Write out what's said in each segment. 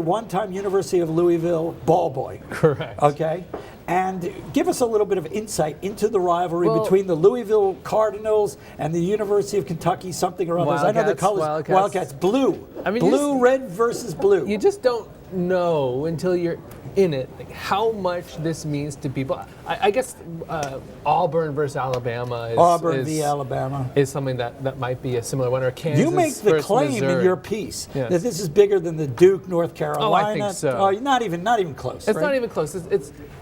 one-time University of Louisville ball boy. Correct. Okay? And give us a little bit of insight into the rivalry between the Louisville Cardinals and the University of Kentucky, something or others. I know the colors. Wildcats. Blue. I mean, blue, red versus blue. You just don't know until you're in it, like how much this means to people. I guess Auburn versus Alabama v. Alabama is something that might be a similar one, or Kansas. You make the claim Missouri. in your piece that this is bigger than the Duke, North Carolina. Oh, I think so. Oh, not even close. It's not even close.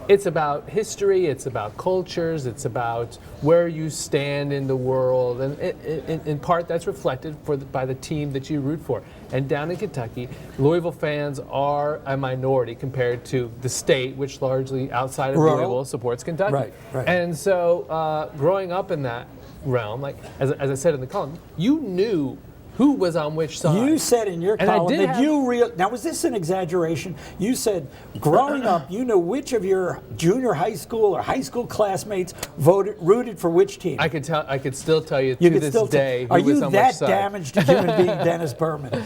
It's about history. It's about cultures. It's about where you stand in the world, and in part that's reflected by the team that you root for. And down in Kentucky, Louisville fans are a minority compared to the state, which largely outside of Louisville supports Kentucky. Right. And so growing up in that realm, like as I said in the column, you knew who was on which side. You said in your column that now was this an exaggeration? You said growing up, you knew which of your junior high school or high school classmates rooted for which team. I could still tell you to this day who was on which side. Are you that damaged a human being, Dennis Berman?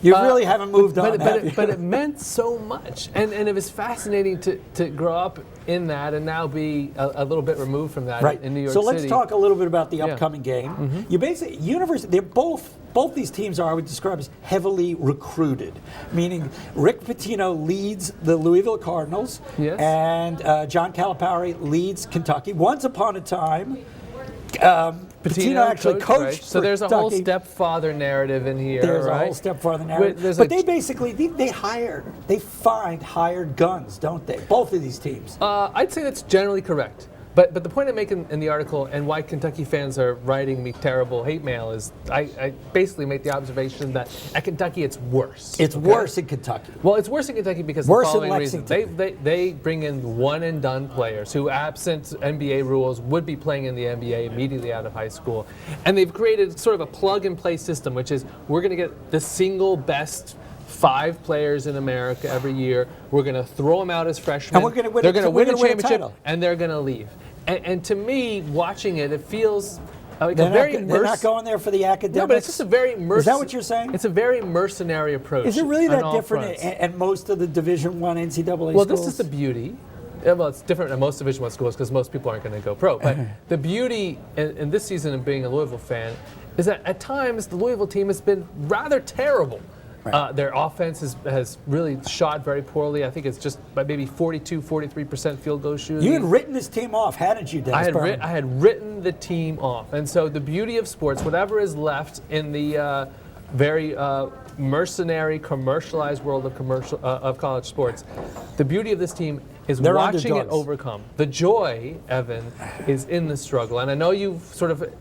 You really haven't moved on. But it meant so much, and it was fascinating to grow up in that and now be a little bit removed from that in New York City. So let's talk a little bit about the upcoming game. You basically they're both these teams I would describe as heavily recruited, meaning Rick Pitino leads the Louisville Cardinals, and John Calipari leads Kentucky. Once upon a time, Pitino actually coached right? So there's a whole stepfather narrative in here. There's a whole stepfather narrative. But they basically they find hired guns, don't they? Both of these teams. I'd say that's generally correct. But the point I make in the article, and why Kentucky fans are writing me terrible hate mail, is I basically make the observation that at Kentucky it's worse. It's worse in Kentucky. Well, it's worse in Kentucky because of the following reason. They bring in one-and-done players who, absent NBA rules, would be playing in the NBA immediately out of high school. And they've created sort of a plug-and-play system, which is we're going to get the single best 5 players in America every year. We're going to throw them out as freshmen. And they're going to win a championship, and they're going to leave. And to me, watching it, it feels like they're not going there for the academics. No, but it's just a very Is that what you're saying? It's a very mercenary approach. Is it really that different at most of the Division I NCAA schools? Well, this is the beauty. Well, it's different at most Division I schools because most people aren't going to go pro. But the beauty in this season of being a Louisville fan is that at times the Louisville team has been rather terrible. Their offense has really shot very poorly. I think it's just by maybe 43% field goal shooting. You had written this team off, hadn't you, Dennis Berman? I had written the team off. And so the beauty of sports, whatever is left in the very mercenary, commercialized world of college sports, the beauty of this team is watching it overcome. The joy, Evan, is in the struggle. And I know you've sort of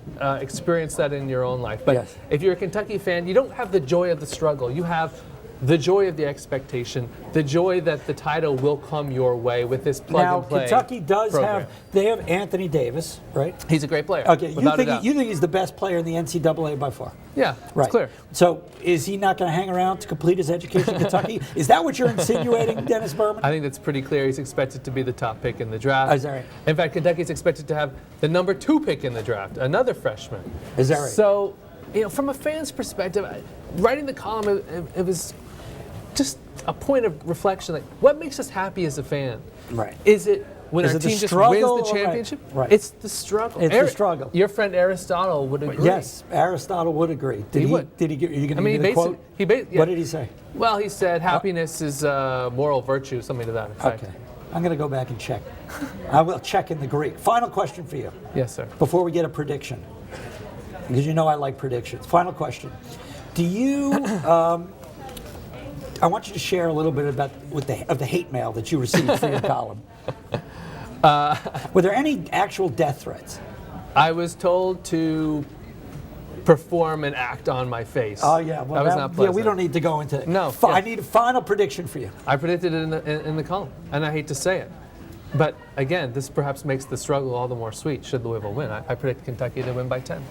experienced that in your own life. But if you're a Kentucky fan, you don't have the joy of the struggle. You have the joy of the expectation, the joy that the title will come your way with this plug-and-play Now, Kentucky does program. they have Anthony Davis, right? He's a great player. Okay, you think he's the best player in the NCAA by far? Yeah, it's clear. So is he not going to hang around to complete his education in Kentucky? Is that what you're insinuating, Dennis Berman? I think that's pretty clear. He's expected to be the top pick in the draft. Is that right? In fact, Kentucky's expected to have the number 2 pick in the draft, another freshman. Is that right? So, from a fan's perspective, writing the column, it was just a point of reflection. Like, what makes us happy as a fan? Right. Is it when our team just wins the championship? Right. It's the struggle. It's the struggle. Your friend Aristotle would agree. Yes, Aristotle would agree. Did he? Are you going to give me the quote? What did he say? Well, he said happiness is moral virtue, something to that effect. Okay. I'm going to go back and check. I will check in the Greek. Final question for you. Yes, sir. Before we get a prediction, because you know I like predictions. Final question. Do you? I want you to share a little bit about of the hate mail that you received for your column. Were there any actual death threats? I was told to perform an act on my face. Oh yeah, well, that was not pleasant. Yeah, we don't need to go into it. No. I need a final prediction for you. I predicted it in the column, and I hate to say it, but again, this perhaps makes the struggle all the more sweet. Should Louisville win, I predict Kentucky to win by 10.